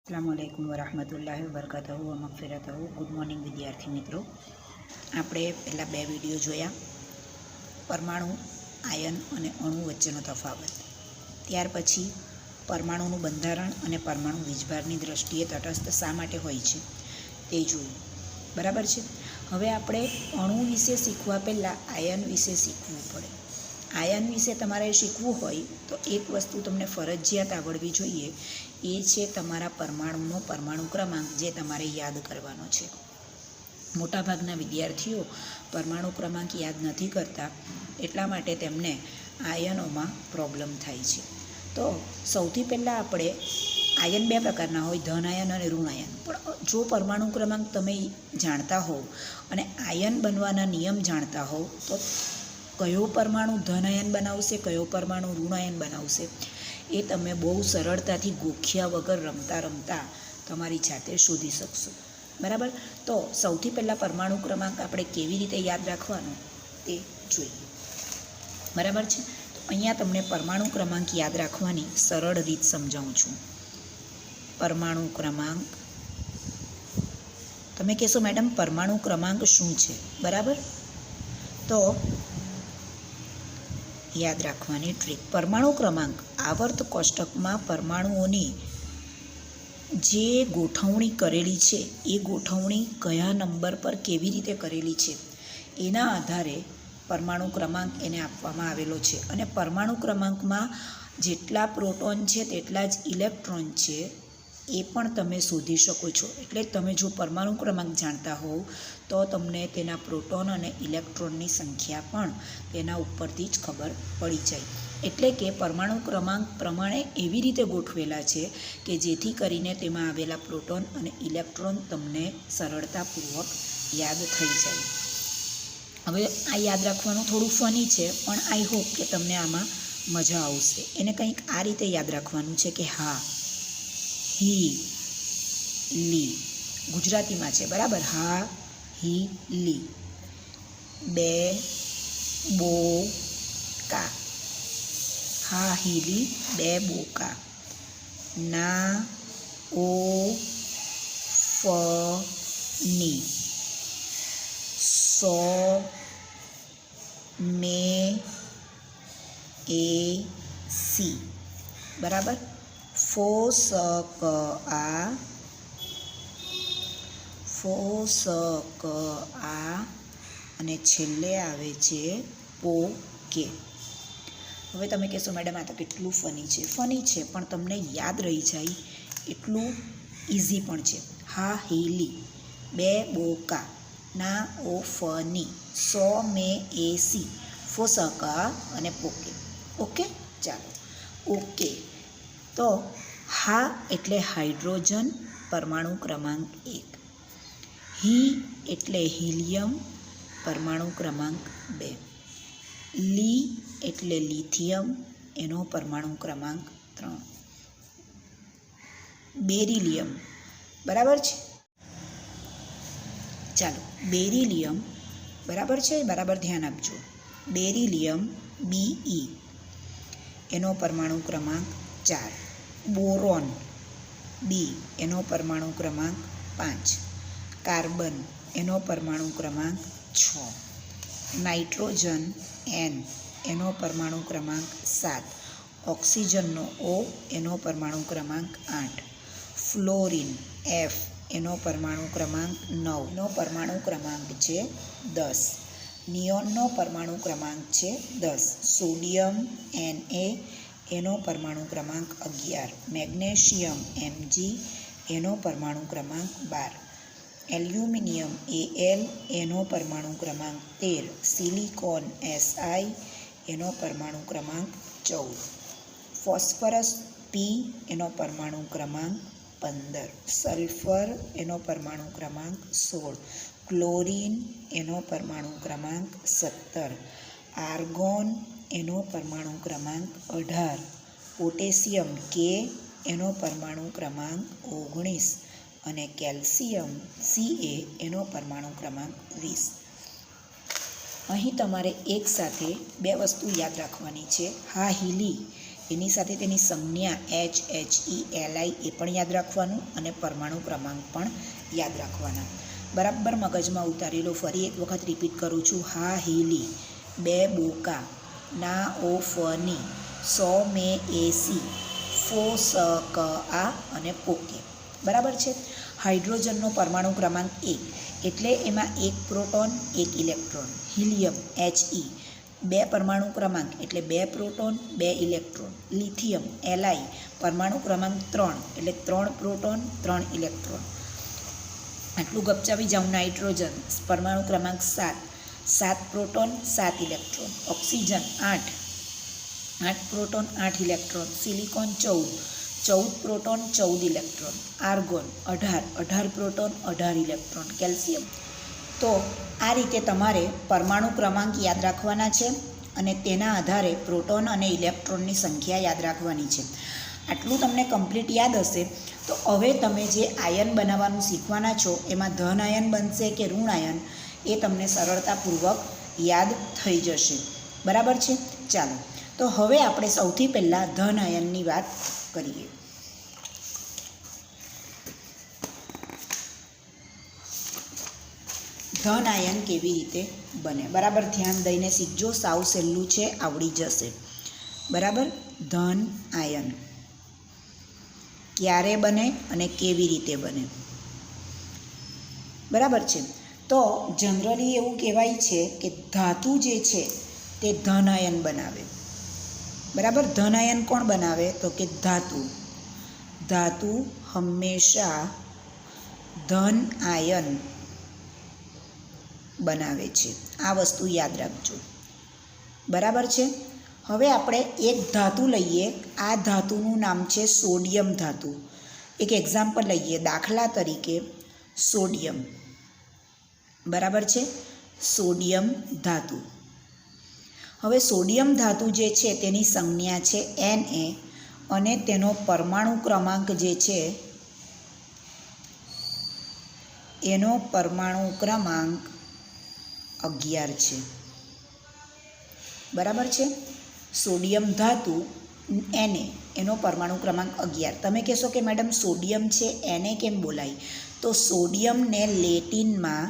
अस्सलामुअलैकुम वरहमतुल्लाहि वबरकातुहू व मगफिरतहू। गुड मॉर्निंग विद्यार्थी मित्रों, આપણે પહેલાં બે વિડીયો જોયા પરમાણુ, આયન અને અણુ વચ્ચેનો તફાવત. ત્યાર પછી પરમાણુનું બંધારણ અને પરમાણુ વીજભારની દ્રષ્ટિએ તટસ્થ શા માટે હોય છે તે જોયું. બરાબર છે. હવે આપણે અણુ વિશે શીખવા પહેલાં આયન વિશે શીખવું પડે. આયન વિશે તમારે શીખવું હોય તો એક વસ્તુ તમને ફરજિયાત આવડવી જોઈએ, એ છે તમારા પરમાણુનો પરમાણુ ક્રમાંક, જે તમારે યાદ કરવાનો છે. મોટાભાગના વિદ્યાર્થીઓ પરમાણુ ક્રમાંક યાદ નથી કરતા, એટલા માટે તેમને આયનોમાં પ્રોબ્લેમ થાય છે. તો સૌથી પહેલાં આપણે આયન બે પ્રકારના હોય, ધન આયન અને ઋણ આયન. પણ જો પરમાણુ ક્રમાંક તમે જાણતા હોવ અને આયન બનવાના નિયમ જાણતા હોવ તો કયો પરમાણુ ધન આયન બનાવશે, કયો પરમાણુ ઋણ આયન બનાવશે, એ તમે બહુ સરળતાથી ગોખ્યા વગર રમતા રમતા તમારી જાતે શોધી શકશો. બરાબર. તો સૌથી પહેલાં પરમાણુ ક્રમાંક આપણે કેવી રીતે યાદ રાખવાનો તે જોઈએ. બરાબર છે. તો અહીંયા તમને પરમાણુ ક્રમાંક યાદ રાખવાની સરળ રીત સમજાવું છું. પરમાણુ ક્રમાંક, તમે કહેશો મેડમ પરમાણુ ક્રમાંક શું છે? બરાબર. તો યાદ રાખવાની ટ્રીક: પરમાણુ ક્રમાંક આવર્ત કોષ્ટકમાં પરમાણુઓની જે ગોઠવણી કરેલી છે એ ગોઠવણી કયા નંબર પર કેવી રીતે કરેલી છે એના આધારે પરમાણુ ક્રમાંક એને આપવામાં આવેલો છે. અને પરમાણુ ક્રમાંકમાં જેટલા પ્રોટોન છે તેટલા જ ઇલેક્ટ્રોન છે એ પણ તમે શોધી શકો છો. એટલે તમે જો પરમાણુ ક્રમાંક જાણતા હોવ તો તમને તેના પ્રોટોન અને ઇલેક્ટ્રોનની સંખ્યા પણ તેના ઉપરથી જ ખબર પડી જાય. એટલે કે પરમાણુ ક્રમાંક પ્રમાણે એવી રીતે ગોઠવેલા છે કે જેથી કરીને તેમાં આવેલા પ્રોટોન અને ઇલેક્ટ્રોન તમને સરળતાપૂર્વક યાદ થઈ જાય. હવે આ યાદ રાખવાનું થોડું ફની છે, પણ આઈ હોપ કે તમને આમાં મજા આવશે. એને કંઈક આ રીતે યાદ રાખવાનું છે કે હા, હી, લી. ગુજરાતીમાં છે. બરાબર. હા, હી, લી. બે, બો, કા. હા, હી, લી, બે, બો, કા. ના, ઓ, ફ, ની. સો, મે, એ, સી. બરાબર. ફો, સ, ક, આ. ફો, સ, ક, આ. અને છેલ્લે આવે છે પો, કે. હવે તમે કહેશો મેડમ આ તો કેટલું ફની છે. ફની છે, પણ તમને યાદ રહી જાય એટલું ઇઝી પણ છે. હા, હી, લી, બે, બો, કા. ના, ઓ, ફ, ની. સો, મે, એ, સી. ફો, સ, ક, આ અને પોકે. ઓકે. ચાલો. ઓકે. તો હા એટલે હાઇડ્રોજન, પરમાણુ ક્રમાંક 1. હી એટલે હિલિયમ, પરમાણુ ક્રમાંક 2. લી એટલે લિથિયમ, એનો પરમાણુ ક્રમાંક 3. બેરિલિયમ. બરાબર છે. ચાલો, બેરિલિયમ. બરાબર છે. બરાબર ધ્યાન આપજો. બેરિલિયમ, BE, એનો પરમાણુ ક્રમાંક 4. બોરોન, B, એનો પરમાણુ ક્રમાંક 5. કાર્બન, એનો પરમાણુ ક્રમાંક 6. નાઇટ્રોજન, N, એનો પરમાણુ ક્રમાંક 7. ઓક્સિજનનો O, એનો પરમાણુ ક્રમાંક 8. ફ્લોરિન, F, એનો પરમાણુ ક્રમાંક 9. એનો પરમાણુ ક્રમાંક છે 10. નિયોનનો પરમાણુ ક્રમાંક છે 10. સોડિયમ, Na, એનો પરમાણુ ક્રમાંક 11. મેગ્નેશિયમ, Mg, એનો પરમાણુ ક્રમાંક 12. એલ્યુમિનિયમ, Al, એનો પરમાણુ ક્રમાંક 13. સિલિકોન, Si, એનો પરમાણુ ક્રમાંક 14. ફોસ્ફરસ, P, એનો પરમાણુ ક્રમાંક 15. સલ્ફર, એનો પરમાણુ ક્રમાંક 16. ક્લોરિન, એનો પરમાણુ ક્રમાંક 17. આર્ગોન, એનો પરમાણુ ક્રમાંક 18. પોટેશિયમ, K, એનો પરમાણુ ક્રમાંક 19. અને કેલ્શિયમ, Ca, એનો પરમાણુ ક્રમાંક 20. અહીં તમારે એકસાથે બે વસ્તુ યાદ રાખવાની છે. હા, હિલી એની સાથે તેની સંજ્ઞા HHELI એ પણ યાદ રાખવાનું અને પરમાણુ ક્રમાંક પણ યાદ રાખવાના. બરાબર મગજમાં ઉતારી લો. ફરી એક વખત રિપીટ કરું છું. હા હીલી, 2 બોકા, ના ઓ ફની, 100 મે એસી, ફો સ ક આ અને પોકે. બરાબર છે. હાઇડ્રોજનનો પરમાણુ ક્રમાંક 1 એટલે એમાં 1 પ્રોટોન 1 ઇલેક્ટ્રોન. હિલિયમ He, 2 પરમાણુ ક્રમાંક એટલે 2 પ્રોટોન 2 ઇલેક્ટ્રોન. લિથિયમ Li, પરમાણુ ક્રમાંક 3 એટલે 3 પ્રોટોન 3 ઇલેક્ટ્રોન. આટલું ગપચાવી જાઉં. નાઇટ્રોજન પરમાણુ ક્રમાંક 7 proton 7 electron. Oxygen 8 proton 8 electron. Silicon 14 proton 14 electron. Argon 18 proton 18 electron. Calcium. તો આ રીતે તમારે પરમાણુ ક્રમાંક યાદ રાખવાના છે અને તેના આધારે પ્રોટોન અને ઇલેક્ટ્રોનની સંખ્યા યાદ રાખવાની છે. આટલું તમને કમ્પ્લીટ યાદ હશે તો હવે તમે જે આયન બનાવવાનું શીખવાના છો એમાં ધન આયન બનશે કે ઋણ આયન એ તમને સરળતાપૂર્વક યાદ થઈ જશે. બરાબર છે. ચાલો તો હવે આપણે સૌથી પહેલાં ધન આયનની વાત કરીએ. ધન આયન કેવી રીતે બને? બરાબર ધ્યાન દઈને શીખજો. સાવ સહેલું છે, આવડી જશે. બરાબર. ધન આયન ક્યારે બને અને કેવી રીતે બને? બરાબર છે. તો જનરલી એવું કહેવાય છે કે ધાતુ જે છે તે ધન આયન બનાવે. બરાબર. ધન આયન કોણ બનાવે? તો કે ધાતુ હંમેશા ધન આયન બનાવે છે. આ વસ્તુ યાદ રાખજો. બરાબર છે. હવે આપણે એક ધાતુ લઈએ. આ ધાતુનું નામ છે સોડિયમ ધાતુ. એક એક્ઝામ્પલ લઈએ. દાખલા તરીકે સોડિયમ. બરાબર છે. સોડિયમ ધાતુ. હવે સોડિયમ ધાતુ જે છે તેની સંજ્ઞા છે Na અને તેનો પરમાણુ ક્રમાંક જે છે એનો પરમાણુ ક્રમાંક 11 છે. બરાબર છે. સોડિયમ ધાતુ Na એનો પરમાણુ ક્રમાંક 11. તમે કહેશો કે મેડમ સોડિયમ છે Na કેમ બોલાય? તો સોડિયમને લેટિનમાં,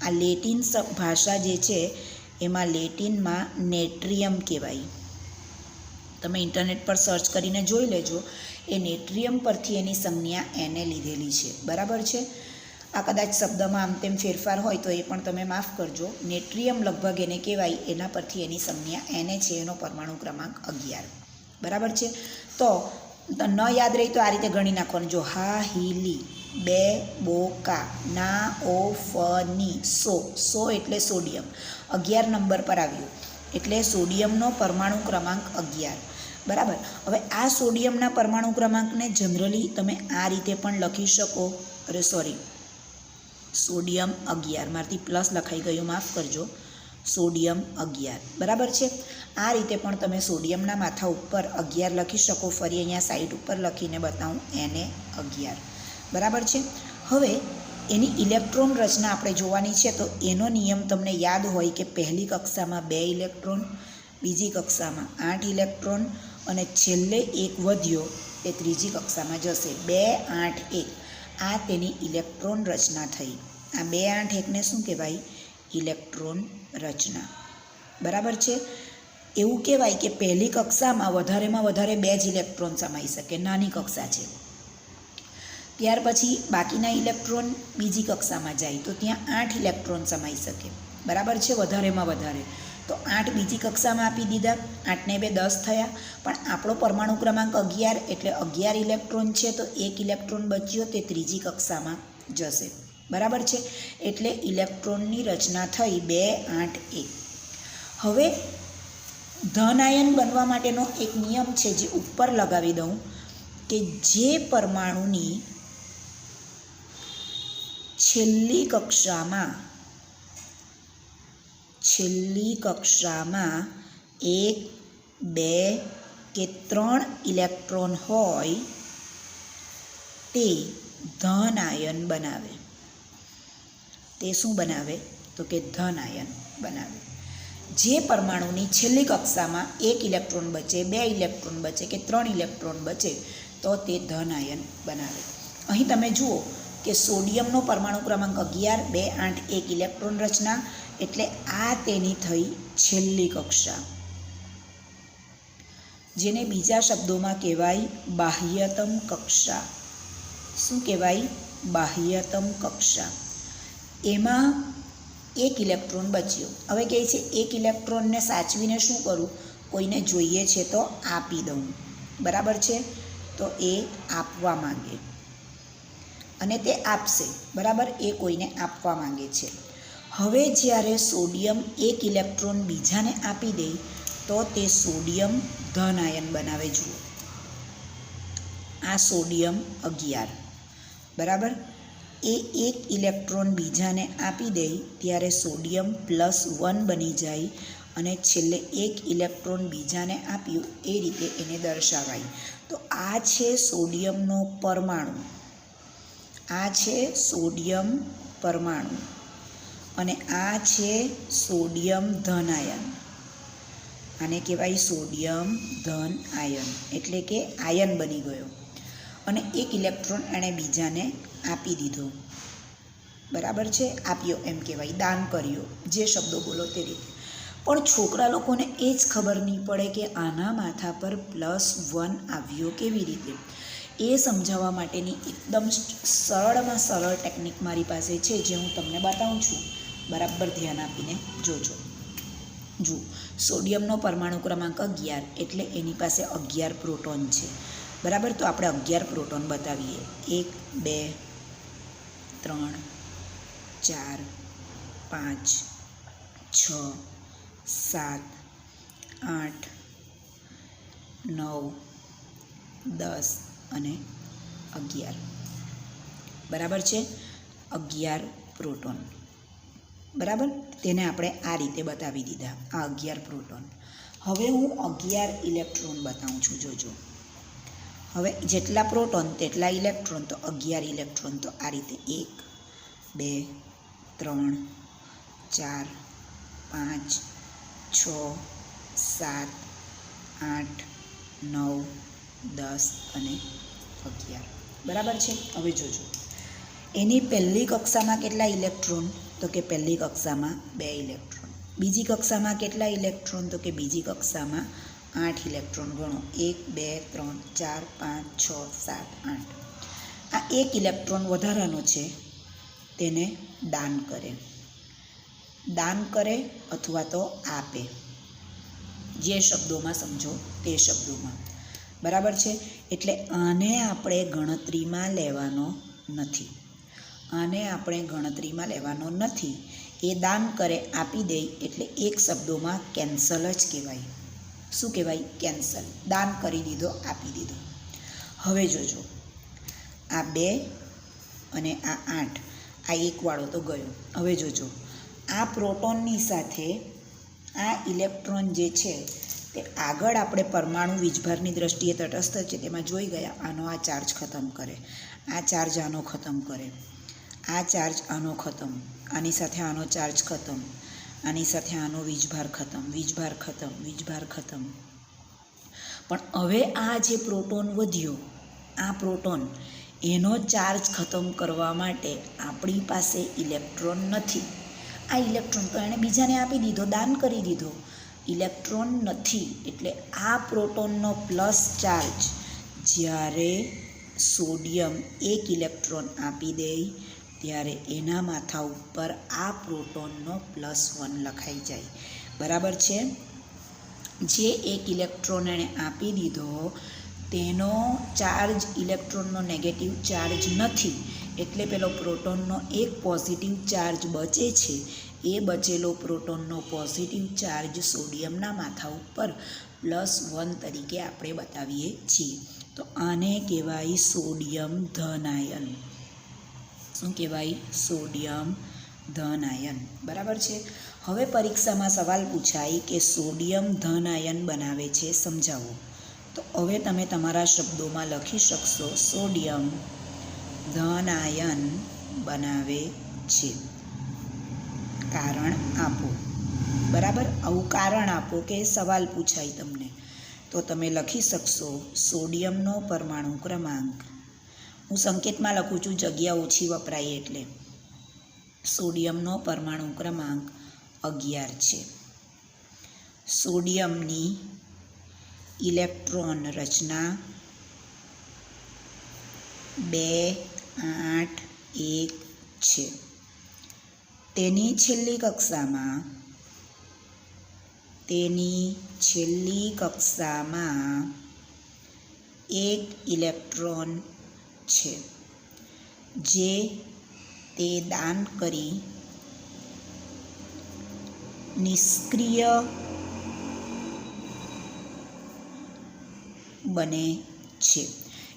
આ લેટિન ભાષા જે છે એમાં લેટિનમાં નેટ્રિયમ કહેવાય. તમે ઇન્ટરનેટ પર સર્ચ કરીને જોઈ લેજો. એ નેટ્રિયમ પરથી એની સંજ્ઞા Na લીધેલી છે. બરાબર છે. આ કદાચ શબ્દમાં આમ તેમ ફેરફાર હોય તો એ પણ તમે માફ કરજો. નેટ્રિયમ લગભગ એને કહેવાય. એના પરથી એની સંજ્ઞા Na છે. એનો પરમાણુ ક્રમાંક 11. બરાબર છે. તો ન યાદ રહી તો આ રીતે ગણી નાખવાનું. જો હા હીલી, 2 બોકા, ના ઓ ફની, 100 એટલે સોડિયમ. 11 નંબર પર આવ્યું એટલે સોડિયમનો પરમાણુ ક્રમાંક 11. બરાબર. હવે આ સોડિયમના પરમાણુ ક્રમાંકને જનરલી તમે આ રીતે પણ લખી શકો. સોડિયમ 11. મારાથી પ્લસ લખાઈ ગયું, માફ કરજો. સોડિયમ 11. બરાબર છે. આ રીતે પણ તમે સોડિયમના માથા ઉપર 11 લખી શકો. ફરી અહીંયા સાઈડ ઉપર લખીને બતાવું Na11. બરાબર છે. હવે એની ઇલેક્ટ્રોન રચના આપણે જોવાની છે. તો એનો નિયમ તમને યાદ હોય કે પહેલી કક્ષામાં 2 ઇલેક્ટ્રોન, બીજી કક્ષામાં 8 ઇલેક્ટ્રોન અને છેલ્લે એક વધ્યો તે ત્રીજી કક્ષામાં જશે. 2 8 1 આ તેની ઇલેક્ટ્રોન રચના થઈ. આ 2 8 1ને શું કહેવાય? ઇલેક્ટ્રોન રચના. બરાબર છે. એવું કહેવાય કે પહેલી કક્ષામાં વધારેમાં વધારે 2 જ ઇલેક્ટ્રોન સમાઈ શકે. નાની કક્ષા છે. ત્યાર પછી બાકીના ઇલેક્ટ્રોન બીજી કક્ષામાં જાય તો ત્યાં 8 ઇલેક્ટ્રોન સમાઈ શકે. બરાબર છે. વધારેમાં વધારે તો 8 બીજી કક્ષામાં આપી દીધા. 8 ને 2 10 થયા. પણ આપણો પરમાણુ ક્રમાંક 11 એટલે 11 ઇલેક્ટ્રોન છે તો 1 ઇલેક્ટ્રોન બચ્યો તે ત્રીજી કક્ષામાં જશે. બરાબર છે. એટલે ઇલેક્ટ્રોનની રચના થઈ 2 8 1. હવે ધન આયન બનવા માટેનો એક નિયમ છે જે ઉપર લગાવી દઉં કે જે પરમાણુની છેલ્લી કક્ષામાં 1 2 કે 3 ઇલેક્ટ્રોન હોય તે ધન આયન બનાવે. તે શું બનાવે? તો કે ધન આયન બનાવે. જે પરમાણુની છેલ્લી કક્ષામાં 1 ઇલેક્ટ્રોન બચે, 2 ઇલેક્ટ્રોન બચે કે 3 ઇલેક્ટ્રોન બચે તો તે ધન આયન બનાવે. અહીં તમે જુઓ કે સોડિયમનો પરમાણુ ક્રમાંક 11, 2, 8, 1 ઇલેક્ટ્રોન રચના, એટલે આ તેની થઈ છેલ્લી કક્ષા, જેને બીજા શબ્દોમાં કહેવાય બાહ્યતમ કક્ષા. શું કહેવાય? બાહ્યતમ કક્ષા. એમાં 1 ઇલેક્ટ્રોન બચ્યો. હવે કહે છે 1 ઇલેક્ટ્રોનને સાચવીને શું કરું? કોઈને જોઈએ છે તો આપી દઉં. બરાબર છે? તો એ આપવા માંગે અને તે આપશે. બરાબર? એ કોઈને આપવા માંગે છે. હવે જ્યારે સોડિયમ 1 ઇલેક્ટ્રોન બીજાને આપી દે તો તે સોડિયમ ધન આયન બનાવે. જુઓ, આ સોડિયમ 11, બરાબર, એ 1 ઇલેક્ટ્રોન બીજાને આપી દે ત્યારે સોડિયમ +1 બની જાય અને છેલ્લે 1 ઇલેક્ટ્રોન બીજાને આપ્યું એ રીતે એને દર્શાવાય. તો આ છે સોડિયમનો પરમાણુ, આ છે સોડિયમ પરમાણુ અને આ છે સોડિયમ ધન આયન. આને કહેવાય સોડિયમ ધન આયન, એટલે કે આયન બની ગયો અને 1 ઇલેક્ટ્રોન એણે બીજાને આપી દીધો. બરાબર છે? આપ્યો એમ કહેવાય, દાન કર્યો, જે શબ્દો બોલો તે રીતે. પણ છોકરા લોકોને એ જ ખબર નહીં પડે કે આના માથા પર +1 આવ્યો કેવી રીતે. એ સમજાવવા માટેની એકદમ સરળમાં સરળ ટેકનિક મારી પાસે છે, જે હું તમને બતાવું છું. બરાબર ધ્યાન આપીને જોજો. જુઓ, સોડિયમનો પરમાણુ ક્રમાંક 11, એટલે એની પાસે 11 પ્રોટોન છે. બરાબર? તો આપણે 11 પ્રોટોન બતાવીએ. 1, 2, 3, 4, 5, 6, 7, 8, 9, 10 અને 11. બરાબર છે? 11 પ્રોટોન. બરાબર? તેને આપણે આ રીતે બતાવી દીધા, આ 11 પ્રોટોન. હવે હું 11 ઇલેક્ટ્રોન બતાવું છું. જોજો, હવે જેટલા પ્રોટોન તેટલા ઇલેક્ટ્રોન, તો 11 ઇલેક્ટ્રોન. તો આ રીતે 1, 2, 3, 4, 5, 6, 7, 8, 9, 10 અને 11. બરાબર છે? હવે જોજો, એની પહેલી કક્ષામાં કેટલા ઇલેક્ટ્રોન? તો કે પહેલી કક્ષામાં 2 ઇલેક્ટ્રોન. બીજી કક્ષામાં કેટલા ઇલેક્ટ્રોન? તો કે બીજી કક્ષામાં 8 ઇલેક્ટ્રોન. ગણો, 1, 2, 3, 4, 5, 6, 7, 8. આ 1 ઇલેક્ટ્રોન વધારાનો છે, તેને દાન કરે. દાન કરે અથવા તો આપે, જે શબ્દોમાં સમજો તે શબ્દોમાં. બરાબર છે? એટલે આને આપણે ગણતરીમાં લેવાનો નથી. આને આપણે ગણતરીમાં લેવાનો નથી. એ દાન કરે, આપી દે, એટલે એક શબ્દોમાં કેન્સલ જ કહેવાય. શું કહેવાય? કેન્સલ. દાન કરી દીધો, આપી દીધો. હવે જોજો, આ 2 અને આ 8, આ 1 વાળો તો ગયો. હવે જોજો, આ પ્રોટોનની સાથે આ ઇલેક્ટ્રોન જે છે તે આગળ આપણે પરમાણુ વીજભારની દ્રષ્ટિએ તટસ્થ છે તેમાં જોઈ ગયા. આનો આ ચાર્જ ખતમ કરે, આ ચાર્જ આનો ખતમ કરે, આ ચાર્જ આનો ખતમ, આની સાથે આનો ચાર્જ ખતમ, આની સાથે આનો વીજભાર ખતમ, વીજભાર ખતમ, વીજભાર ખતમ. પણ હવે આ જે પ્રોટોન વધ્યો, આ પ્રોટોન, એનો ચાર્જ ખતમ કરવા માટે આપણી પાસે ઇલેક્ટ્રોન નથી. આ ઇલેક્ટ્રોન તો એણે બીજાને આપી દીધો, દાન કરી દીધો. ઇલેક્ટ્રોન નથી, એટલે આ પ્રોટોનનો પ્લસ ચાર્જ જ્યારે સોડિયમ 1 ઇલેક્ટ્રોન આપી દે ત્યારે એના માથા ઉપર આ પ્રોટોનનો +1 લખાઈ જાય. બરાબર છે? જે 1 ઇલેક્ટ્રોન એણે આપી દીધો તેનો ચાર્જ ઇલેક્ટ્રોનનો નેગેટિવ ચાર્જ નથી, એટલે પેલો પ્રોટોનનો એક પોઝિટિવ ચાર્જ બચે છે. એ બચેલો પ્રોટોનનો પોઝિટિવ ચાર્જ સોડિયમના માથા ઉપર +1 તરીકે આપણે બતાવીએ છીએ. તો આને કહેવાય સોડિયમ ધન આયન. શું કહેવાય? સોડિયમ ધન આયન. બરાબર છે? હવે પરીક્ષામાં સવાલ પૂછાય કે સોડિયમ ધન આયન બનાવે છે, સમજાવો. તો હવે તમે તમારા શબ્દોમાં લખી શકશો, સોડિયમ ધન આયન બનાવે છે. કારણ આપો. બરાબર. આવું કારણ આપો કે સવાલ પૂછાય તમને તો તમે લખી શકશો સોડિયમનો પરમાણુ ક્રમાંક. હું સંકેતમાં લખું છું, જગ્યા ઓછી વપરાય એટલે. સોડિયમનો પરમાણુ ક્રમાંક 11 છે. સોડિયમની ઇલેક્ટ્રોન રચના 2, 8, 1 છે. તેની છેલ્લી કક્ષામાં 1 ઇલેક્ટ્રોન છે જે તે દાન કરી નિષ્ક્રિય બને છે.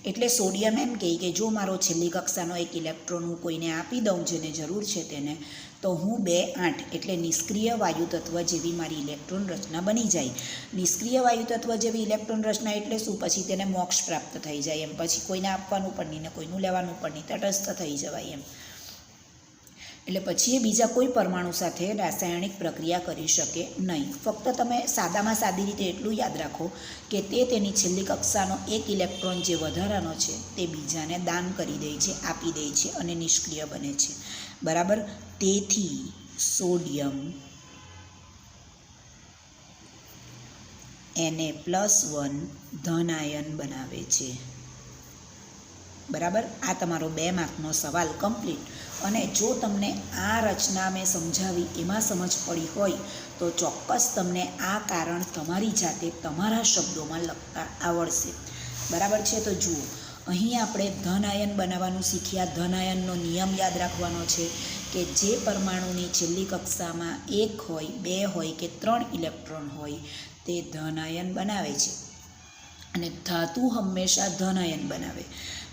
એટલે સોડિયમ એમ કહે કે જો મારો છેલ્લી કક્ષાનો 1 ઇલેક્ટ્રોન હું કોઈને આપી દઉં જેને જરૂર છે તેને, તો હું 2, 8 એટલે નિષ્ક્રિય વાયુ તત્વ જેવી મારી ઇલેક્ટ્રોન રચના બની જાય. નિષ્ક્રિય વાયુ તત્વ જેવી ઇલેક્ટ્રોન રચના એટલે શું? પછી તેને મોક્ષ પ્રાપ્ત થઈ જાય એમ. પછી કોઈને આપવાનું પણ નહીં ને કોઈનું લેવાનું પણ નહીં, તટસ્થ થઈ જવાય એમ. એટલે પછી એ બીજા કોઈ પરમાણુ સાથે રાસાયણિક પ્રક્રિયા કરી શકે નહીં. ફક્ત તમે સાદામાં સાદી રીતે એટલું યાદ રાખો કે તેની છેલ્લી કક્ષાનો 1 ઇલેક્ટ્રોન જે વધારાનો છે તે બીજાને દાન કરી દે છે, આપી દે છે અને નિષ્ક્રિય બને છે. બરાબર. તેથી સોડિયમ Na+1 ધન આયન બનાવે છે. બરાબર. આ તમારો 2 માર્કનો સવાલ કમ્પ્લીટ. અને જો તમને આ રચના મેં સમજાવી એમાં સમજ પડી હોય તો ચોક્કસ તમને આ કારણ તમારી જાતે તમારા શબ્દોમાં લખતા આવડશે. બરાબર છે. તો જુઓ, અહીં આપણે ધન આયન બનાવવાનું શીખ્યા. ધન આયનનો નિયમ યાદ રાખવાનો છે કે જે પરમાણુની છેલ્લી કક્ષામાં 1 હોય, 2 હોય કે 3 ઇલેક્ટ્રોન હોય તે ધન આયન બનાવે છે. અને ધાતુ હંમેશા ધન આયન બનાવે.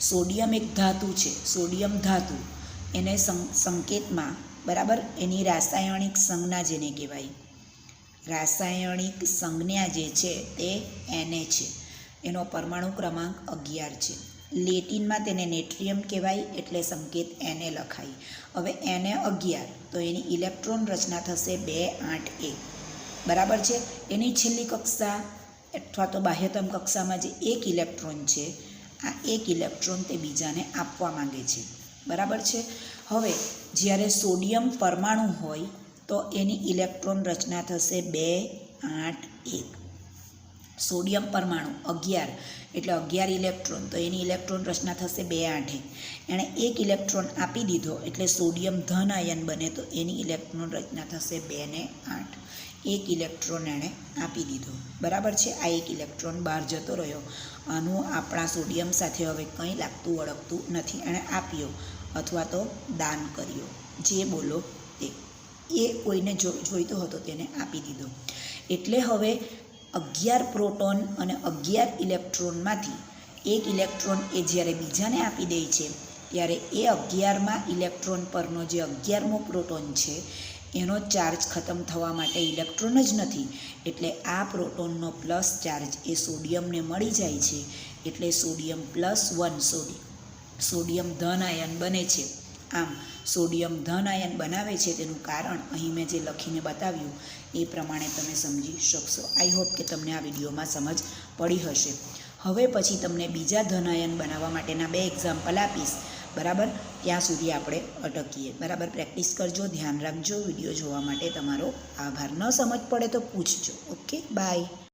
સોડિયમ એક ધાતુ છે, સોડિયમ ધાતુ. એને સંકેતમાં, બરાબર, એની રાસાયણિક સંજ્ઞા જેને કહેવાય, રાસાયણિક સંજ્ઞા જે છે તે Na છે. એનો પરમાણુ ક્રમાંક 11 છે. લેટિનમાં તેને નેટ્રિયમ કહેવાય એટલે સંકેત Na લખાય. હવે Na 11 તો એની ઇલેક્ટ્રોન રચના થશે 2, 8, 1. બરાબર છે. એની છેલ્લી કક્ષા અથવા તો બાહ્યતમ કક્ષામાં જે 1 ઇલેક્ટ્રોન છે, આ 1 ઇલેક્ટ્રોન તે બીજાને આપવા માંગે છે. બરાબર છે. હવે જ્યારે સોડિયમ પરમાણુ હોય તો એની ઇલેક્ટ્રોન રચના થશે 2, 8, 1. સોડિયમ પરમાણુ 11 એટલે 11 ઇલેક્ટ્રોન, તો એની ઇલેક્ટ્રોન રચના થશે 2, 8, 1. એણે 1 ઇલેક્ટ્રોન આપી દીધો એટલે સોડિયમ ધન આયન બને, તો એની ઇલેક્ટ્રોન રચના થશે 2 ને 8. 1 ઇલેક્ટ્રોન એણે આપી દીધો. બરાબર છે. આ 1 ઇલેક્ટ્રોન બહાર જતો રહ્યો. આનું આપણા સોડિયમ સાથે હવે કંઈ લાગતું વળગતું નથી. એણે આપ્યો અથવા તો દાન કર્યો, જે બોલો તે. એ કોઈને જોઈતો હતો તેને આપી દીધો. એટલે હવે 11 પ્રોટોન અને 11 ઇલેક્ટ્રોનમાંથી 1 ઇલેક્ટ્રોન એ જ્યારે બીજાને આપી દે છે ત્યારે એ 11માં ઇલેક્ટ્રોન પરનો જે 11મો પ્રોટોન છે એનો ચાર્જ ખતમ થવા માટે ઇલેક્ટ્રોન જ નથી. એટલે આ પ્રોટોનનો પ્લસ ચાર્જ એ સોડિયમને મળી જાય છે. એટલે સોડિયમ +1 સોડિયમ ધન આયન બને છે. આમ સોડિયમ ધન આયન બનાવે છે તેનું કારણ અહીં મેં જે લખીને બતાવ્યું એ પ્રમાણે તમે સમજી શકશો. આઈ હોપ કે તમને આ વિડીયોમાં સમજ પડી હશે. હવે પછી તમને બીજા ધન આયન બનાવવા માટેના 2 એક્ઝામ્પલ આપીશ. બરાબર. ત્યાં સુધી આપણે અટકીએ. બરાબર. પ્રેક્ટિસ કરજો, ધ્યાન રાખજો. વિડીયો જોવા માટે તમારો આભાર. ન સમજ પડે તો પૂછજો. Okay, by.